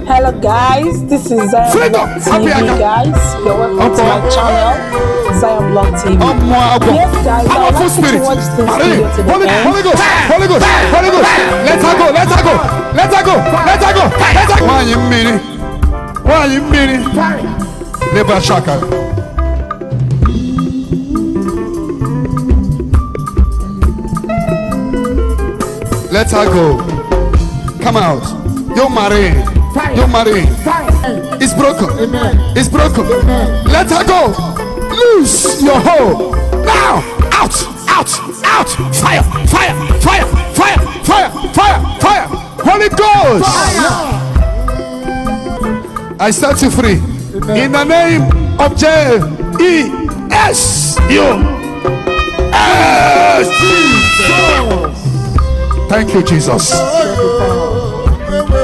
Hello guys, this is Zion Block TV guys. You're welcome to my channel, Zion Block TV. Yes guys, I would like you to watch this video to the end. Holy Ghost. Let her go. Why you meaning? Never shaka. Let her go. Come out. You're married. It's broken. It's broken. Let her go. Loose your hold. Now. Out. Fire. Holy Ghost. I set you free. In the name of Jesus. Thank you, Jesus.